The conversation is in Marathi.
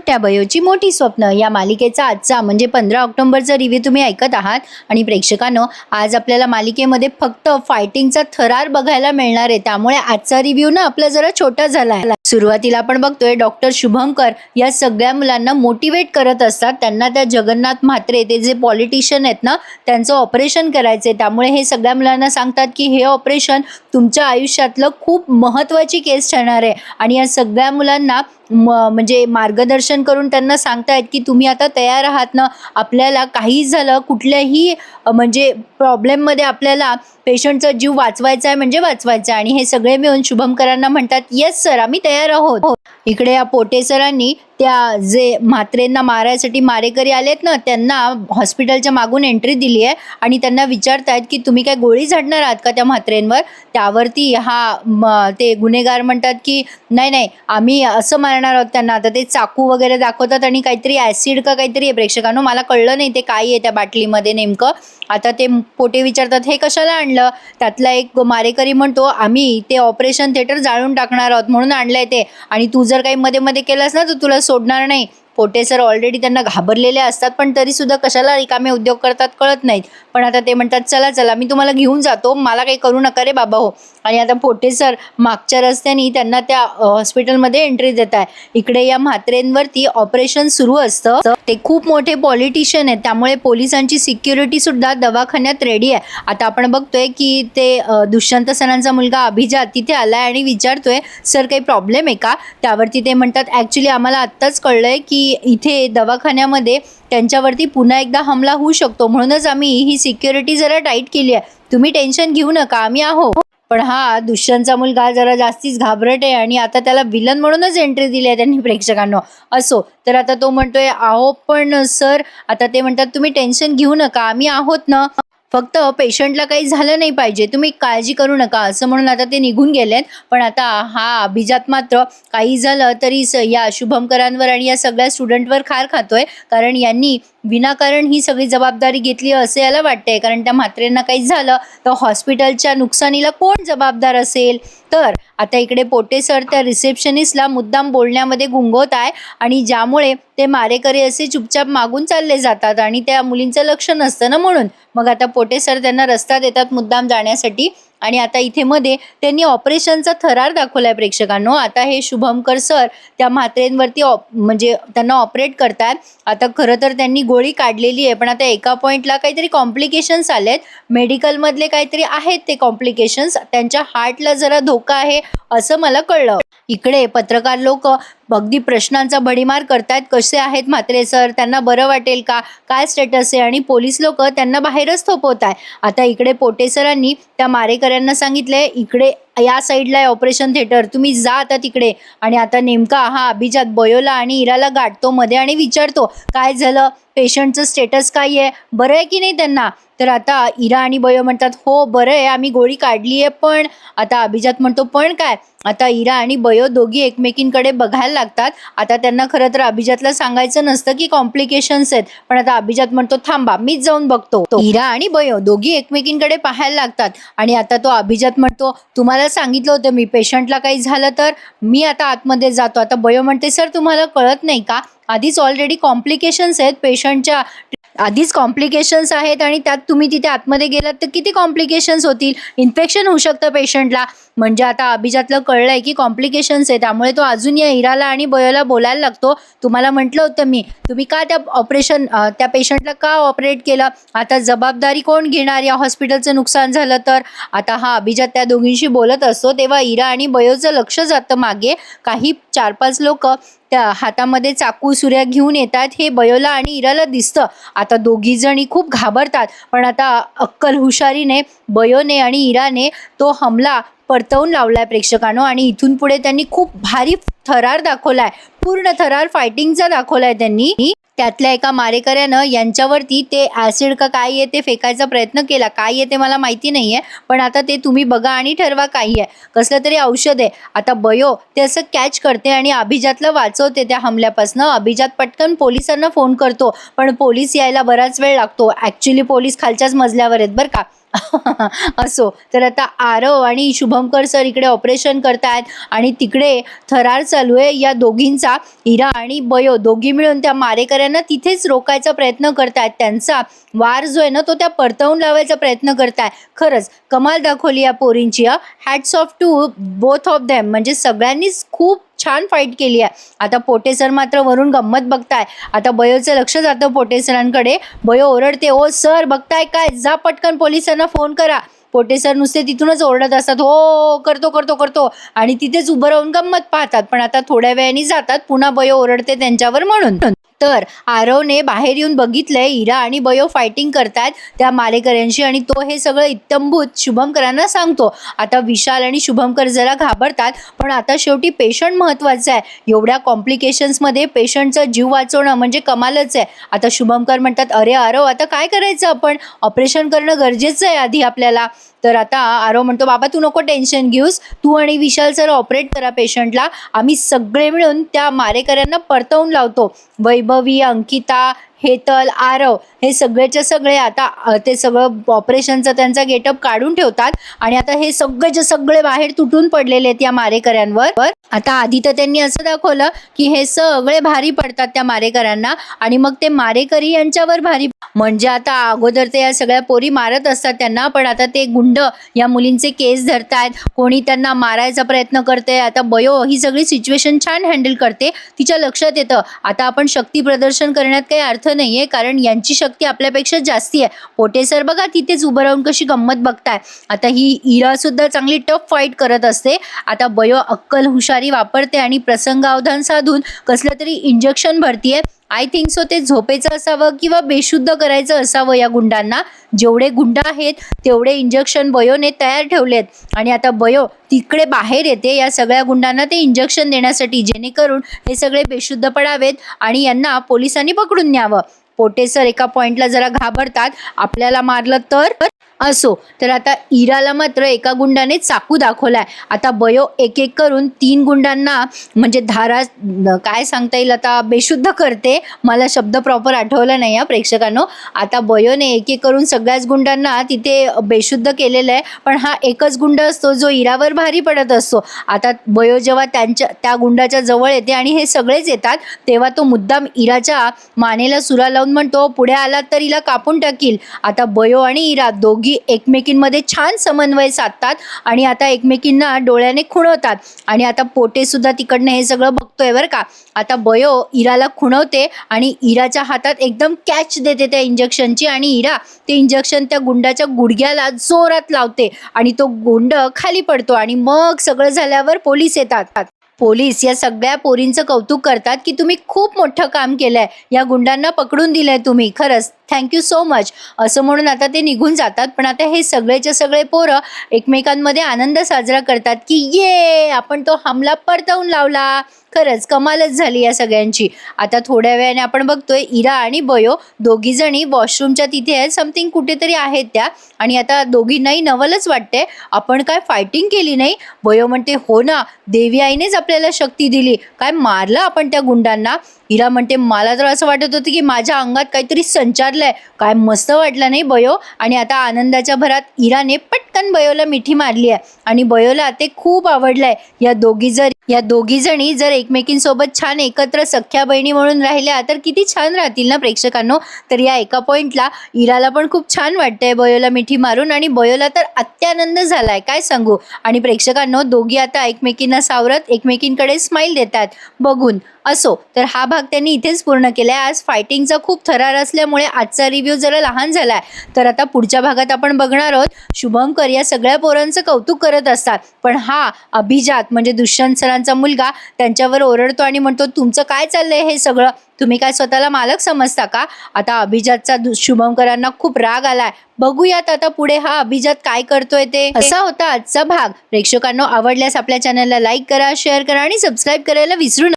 छोट्या बयोची मोठी स्वप्न या मालिकेचा आजचा म्हणजे 15 ऑक्टोबरचा रिव्ह्यू तुम्ही ऐकत आहात। आणि प्रेक्षकांनो, आज आपल्याला मालिकेमध्ये फक्त फायटिंगचा थरार बघायला मिळणार आहे, त्यामुळे आजचा रिव्ह्यू ना आपला जरा छोटा झाला आहे। सुरुवातीला आपण बघतोय डॉक्टर शुभंकर या सगळ्या मुलांना मोटिवेट करत असतात। त्यांना त्या जगन्नाथ म्हात्रे ते जे पॉलिटिशियन आहेत ना, त्यांचं ऑपरेशन करायचे, त्यामुळे हे सगळ्या मुलांना सांगतात की हे ऑपरेशन तुमच्या आयुष्यातलं खूप महत्त्वाची केस ठरणार आहे। आणि या सगळ्या मुलांना म्हणजे मार्गदर्शन करून त्यांना सांगतायत की तुम्ही आता तयार आहात ना, आपल्याला काही झालं कुठल्याही म्हणजे प्रॉब्लेममध्ये आपल्याला पेशंटचा जीव वाचवायचा आहे म्हणजे वाचवायचा आहे। आणि हे सगळे मिळून शुभंकरांना म्हणतात येस सर, आम्ही तयार आहोत। इकडे या पोटे सरांनी त्या जे म्हात्रेंना मारायसाठी मारेकरी आलेत ना, त्यांना हॉस्पिटलच्या मागून एंट्री दिली आहे आणि त्यांना विचारतायत की तुम्ही काय गोळी झाडणार आहात का त्या म्हात्रेंवर। त्यावरती ते गुन्हेगार म्हणतात की नाही नाही, आम्ही असं मारणार आहोत त्यांना। आता ते चाकू वगैरे दाखवतात आणि काहीतरी ॲसिड का काहीतरी आहे प्रेक्षकांनो, मला कळलं नाही ते काय आहे त्या बाटलीमध्ये नेमकं। आता ते पोटे विचारतात हे कशाला आणलं। त्यातला एक मारेकरी म्हणतो आम्ही ते ऑपरेशन थिएटर जाळून टाकणार आहोत म्हणून आणलंय ते, आणि तू जर काही मध्ये मध्ये केलंस ना तर तुला सोडणार नाही। पोटे सर ऑलरेडी त्यांना घाबरलेले असतात, पण तरी सुद्धा कशाला रिकामे उद्योग करतात कळत नाहीत। पण आता ते म्हणतात चला चला मी तुम्हाला घेऊन जातो, मला काही करू नका रे बाबा हो। आणि आता पोटे सर मागच्या रस्त्याने त्यांना त्या हॉस्पिटलमध्ये एंट्री देत आहे। इकडे या म्हात्रेंवरती ऑपरेशन सुरू असतं। ते खूप मोठे पॉलिटिशियन आहेत, त्यामुळे पोलिसांची सिक्युरिटी सुद्धा दवाखान्यात रेडी आहे। आता आपण बघतोय की ते दुष्यंत सरांचा मुलगा अभिजात तिथे आलाय आणि विचारतोय सर काही प्रॉब्लेम आहे का। त्यावरती ते म्हणतात ॲक्च्युली आम्हाला आत्ताच कळलंय की इथे दवाखान्यामध्ये त्यांच्यावरती पुन्हा एकदा हमला होऊ शकतो, म्हणूनच आम्ही ही सिक्युरिटी जरा टाईट केली आहे। तुम्ही टेन्शन घेऊ नका, आम्ही आहोत। पण हा दुष्यंतचा मुलगा जरा जास्तीच घाबरट आहे आणि आता त्याला विलन म्हणूनच एंट्री दिली आहे त्यांनी प्रेक्षकांनो। असो तर आता तो म्हणतोय आहो पण सर, आता ते म्हणतात तुम्ही टेन्शन घेऊ नका, आम्ही आहोत ना, फक्त पेशंटला काही झालं नाही पाहिजे, तुम्ही काळजी करू नका, असं म्हणून आता ते निघून गेलेत। पण आता हा अभिजात मात्र काही झालं तरी या शुभंकरांवर आणि या सगळ्या स्टुडंटवर खार खातोय, कारण यांनी विनाकारण ही सगळी जबाबदारी घेतली असे याला वाटते। कारण त्या म्हात्रेंना काही झालं तर हॉस्पिटलच्या नुकसानीला कोण जबाबदार असेल। तर आता इकडे पोटे सर त्या रिसेप्शनिस्टला मुद्दाम बोलण्यामध्ये गुंगवत आहे आणि ज्यामुळे ते मारेकरी असे चुपचाप मागून चालले जातात आणि त्या मुलींचं लक्ष नसतं ना, म्हणून मग आता पोटे सर त्यांना रस्ता देतात मुद्दाम जाण्यासाठी। आणि आता इथे मध्ये त्यांनी ऑपरेशनचा थरार दाखवलाय प्रेक्षकांनो। आता हे शुभंकर सर त्या म्हात्रेंवरती म्हणजे त्यांना ऑपरेट करतात। आता खरं तर त्यांनी गोळी काढलेली आहे, पण आता एका पॉईंटला काहीतरी कॉम्प्लिकेशन्स आलेत, मेडिकलमधले काहीतरी आहेत ते कॉम्प्लिकेशन्स, त्यांच्या हार्टला जरा धोका आहे असं मला कळलं। इकडे पत्रकार लोक अगदी प्रश्नांचा भडीमार करतायत, कसे आहेत म्हात्रे सर, त्यांना बरं वाटेल का, काय स्टेटस आहे, आणि पोलीस लोक त्यांना बाहेरच थोपवत आहे। आता इकडे पोटे सरांनी त्या मारेकऱ्यांना सांगितलंय इकडे या साईडला आहे ऑपरेशन थिएटर, तुम्ही जा आता तिकडे। आणि आता नेमका हा अभिजात बयोला आणि इराला गाठतो मध्ये आणि विचारतो काय झालं, पेशंटचं स्टेटस काय आहे, बरं आहे की नाही त्यांना। तर आता इरा आणि बयो म्हणतात हो बरं आहे, आम्ही गोळी काढली आहे। पण आता अभिजात म्हणतो पण काय। आता इरा आणि बयो दोघी एकमेकींकडे बघायला लागतात। आता त्यांना खरं तर अभिजातला सांगायचं नसतं की कॉम्प्लिकेशन्स आहेत, पण आता अभिजात म्हणतो थांबा मीच जाऊन बघतो। इरा आणि बयो दोघी एकमेकींकडे पाहायला लागतात आणि आता तो अभिजात म्हणतो तुम्हाला सांगितलं होतं मी, पेशंटला काही झालं तर मी आता आतमध्ये जातो। आता बयो म्हणते सर तुम्हाला कळत नाही का, आधीच ऑलरेडी कॉम्प्लिकेशन्स आहेत पेशंटच्या, आधीच कॉम्प्लिकेशन्स आहेत आणि त्यात तुम्ही तिथे आतमध्ये गेलात तर किती कॉम्प्लिकेशन्स होतील, इन्फेक्शन होऊ शकतं पेशंटला। म्हणजे आता अभिजातला कळलंय की कॉम्प्लिकेशन्स आहे, त्यामुळे तो अजून या इराला आणि बयोला बोलायला लागतो तुम्हाला म्हटलं होतं मी, तुम्ही का त्या पेशंटला का ऑपरेट केलं, आता जबाबदारी कोण घेणार या हॉस्पिटलचं नुकसान झालं तर। आता हा अभिजात त्या दोघींशी बोलत असतो तेव्हा इरा आणि बयोचं लक्ष जातं मागे, काही 4-5 लोक त्या हातामध्ये चाकू सुऱ्या घेऊन येतात, हे बयोला आणि इराला दिसतं। आता दोघी जणी खूप घाबरतात, पण आता अक्कल हुशारीने बयोने आणि इराने तो हमला परतवून लावलाय प्रेक्षकांनो। आणि इथून पुढे त्यांनी खूप भारी थरार दाखवलाय, पूर्ण थरार फायटिंगचा दाखवलाय त्यांनी। त्यातल्या एका मारेकऱ्यानं यांच्यावरती ते ॲसिड का काय आहे ते फेकायचा प्रयत्न केला, काय आहे ते मला माहिती नाहीये, पण आता ते तुम्ही बघा आणि ठरवा काही आहे, कसलं तरी औषध आहे। आता बयो ते असं कॅच करते आणि अभिजातला वाचवते त्या हमल्यापासून। अभिजात पटकन पोलिसांना फोन करतो, पण पोलीस यायला बराच वेळ लागतो, ॲक्च्युली पोलीस खालच्याच मजल्यावर आहेत बरं का। असो, तर आता आरव आणि शुभंकर सर इकडे ऑपरेशन करतायत आणि तिकडे थरार चालू आहे या दोघींचा. इरा आणि बयो दोघी मिळून त्या मारेकऱ्यांना तिथेच रोखायचा प्रयत्न करतायत. त्यांचा वार जो आहे ना तो त्या परतवून लावायचा प्रयत्न करताय. खरंच कमाल दाखवली या पोरींची. Hats off to both of them. म्हणजे सगळ्यांनीच खूप छान फाईट केली आहे. आता पोटे सर मात्र वरून गंमत बघताय. आता बयोचं लक्ष जातं पोटे सरांकडे. बयो ओरडते, ओ सर बघताय काय, जा पटकन पोलिसांना फोन करा. पोटे सर नुसते तिथूनच ओरडत असतात, हो करतो करतो करतो, आणि तिथेच उभं राहून गंमत पाहतात. पण आता थोड्या वेळाने जातात, पुन्हा बयो ओरडते त्यांच्यावर म्हणून. तर आरवने बाहेर येऊन बघितलंय इरा आणि बयो फायटिंग करतायत त्या मारेकऱ्यांशी आणि तो हे सगळं इत्तंभूत शुभमकरांना सांगतो. आता विशाल आणि शुभमकर जरा घाबरतात, पण आता शेवटी पेशंट महत्वाचा आहे. एवढ्या कॉम्प्लिकेशन्समध्ये पेशंटचा जीव वाचवणं म्हणजे कमालच आहे. आता शुभमकर म्हणतात, अरे आरव आता काय करायचं, आपण ऑपरेशन करणं गरजेचं आहे आधी आपल्याला. तर आता आरव म्हणतो, बाबा तू नको टेन्शन घेऊस, तू आणि विशाल सर ऑपरेट करा पेशंटला, आम्ही सगळे मिळून त्या मारेकऱ्यांना परतवून लावतो. वैभवी, अंकिता, हेतल, आरव हे सगळेच्या सगळे आता ते सगळं ऑपरेशनचा त्यांचा गेटअप काढून ठेवतात आणि आता हे सगळेचे सगळे बाहेर तुटून पडलेले आहेत या मारेकऱ्यांवर. आता आधी तर त्यांनी असं दाखवलं की हे सगळे भारी पडतात त्या मारेकऱ्यांना आणि मग ते मारेकरी यांच्यावर भारी, म्हणजे आता अगोदर ते या सगळ्या पोरी मारत असतात त्यांना, पण आता ते गुंड या मुलींचे केस धरतायत, कोणी त्यांना मारायचा प्रयत्न करते. आता बयो ही सगळी सिच्युएशन छान हँडल करते. तिच्या लक्षात येतं आता आपण शक्ती प्रदर्शन करण्यात काही अर्थ नाहीये, कारण यांची शक्ती आपल्यापेक्षा जास्ती आहे. पोटे सर बघा तिथेच उभं राहून कशी गंमत बघताय. आता ही इरा सुद्धा चांगली टफ फाईट करत असते. आता बयो अक्कल हुशारी वापरते आणि प्रसंगावधान साधून कसलं तरी इंजेक्शन भरतीये. आय थिंक सो ते झोपेचं असावं किंवा बेशुद्ध करायचं असावं या गुंडांना. जेवढे गुंड आहेत तेवढे इंजेक्शन बयोने तयार ठेवलेत आणि आता बयो तिकडे बाहेर येते या सगळ्या गुंडांना ते इंजेक्शन देण्यासाठी, जेणेकरून हे सगळे बेशुद्ध पडावेत आणि यांना पोलिसांनी पकडून न्यावं. पोटे सर एका पॉइंटला जरा घाबरतात, आपल्याला मारलं तर. असो, तर आता इराला मात्र एका गुंडाने चाकू दाखवलाय. आता बयो एक एक करून 3 गुंडांना म्हणजे धारा काय सांगता येईल आता बेशुद्ध करते. मला शब्द प्रॉपर आठवला नाही प्रेक्षकांनो. आता बयोने एक एक करून सगळ्याच गुंडांना तिथे बेशुद्ध केलेलं आहे, पण हा एकच गुंड असतो जो इरावर भारी पडत असतो. आता बयो जेव्हा त्या गुंडाच्या जवळ येते आणि हे सगळेच येतात, तेव्हा तो मुद्दाम इराच्या मानेला सुरा लावून म्हणतो, पुढे आलात तर हिला कापून टाकील. आता बयो आणि इरा दोघी एकमेकींमध्ये छान समन्वय साधतात आणि आता एकमेकींना डोळ्याने खुणवतात आणि आता पोटे सुद्धा तिकडनं हे सगळं बघतोय बरं का. आता बयो इराला खुणवते आणि इराच्या हातात एकदम कॅच देते त्या इंजेक्शनची आणि इरा ते इंजेक्शन त्या गुंडाच्या गुडघ्याला जोरात लावते आणि तो गुंड खाली पडतो आणि मग सगळं झाल्यावर पोलीस येतात. पोलीस या सगळ्या पोरींचं कौतुक करतात की तुम्ही खूप मोठं काम केलंय, या गुंडांना पकडून दिलंय तुम्ही, खरंच थँक्यू सो मच असं म्हणून आता ते निघून जातात. पण आता हे सगळेचे सगळे पोरं एकमेकांमध्ये आनंद साजरा करतात की ये आपण तो हमला परतवून लावला. खरंच कमालच झाली या सगळ्यांची. आता थोड्या वेळाने आपण बघतोय इरा आणि बयो दोघी जणी वॉशरूमच्या तिथे आहेत, समथिंग कुठेतरी आहेत त्या, आणि आता दोघींनाही नवलच वाटते, आपण काय फायटिंग केली नाही. बयो म्हणते, हो ना, देवी आईनेच आपल्याला शक्ती दिली, काय मारलं आपण त्या गुंडांना. इरा म्हणते, मला तर असं वाटत होतं की माझ्या अंगात काहीतरी संचारलंय, काय मस्त वाटलं नाही बयो. आणि आता आनंदाच्या भरात इराने पटकन बयोला मिठी मारली आहे आणि बयोला ते खूप आवडलंय. या दोघी जणी जर एकमेकींसोबत छान एकत्र सख्या बहिणी म्हणून राहिल्या तर किती छान राहतील ना प्रेक्षकांनो. तर या एका पॉइंटला इराला पण खूप छान वाटतंय बयोला मिठी मारून आणि बयोला तर अत्यानंद झालाय काय सांगू. आणि प्रेक्षकांनो दोघी आता एकमेकींना सावरत एकमेकींकडे स्माइल देतात बघून. असो, तर हा भाग त्यांनी इथेच पूर्ण केलाय. आज फायटिंगचा खूप थरार असल्यामुळे आजचा रिव्ह्यू जरा लहान झालाय. तर आता पुढच्या भागात आपण बघणार आहोत शुभंकर या सगळ्या पोरांचं कौतुक करत असतात, पण हा अभिजात म्हणजे दुष्यंत सरांचा मुलगा त्यांच्यावर ओरडतो आणि म्हणतो, तुमचं काय चाललंय हे सगळं, तुम्ही काय स्वतःला मालक समजता का. आता अभिजातचा शुभंकरांना खूप राग आलाय. बघूयात आता पुढे हा अभिजात काय करतोय ते. असा होता आजचा भाग. प्रेक्षकांनो आवडल्यास आपल्या चॅनलला लाईक करा, शेअर करा आणि सबस्क्राईब करायला विसरू नका.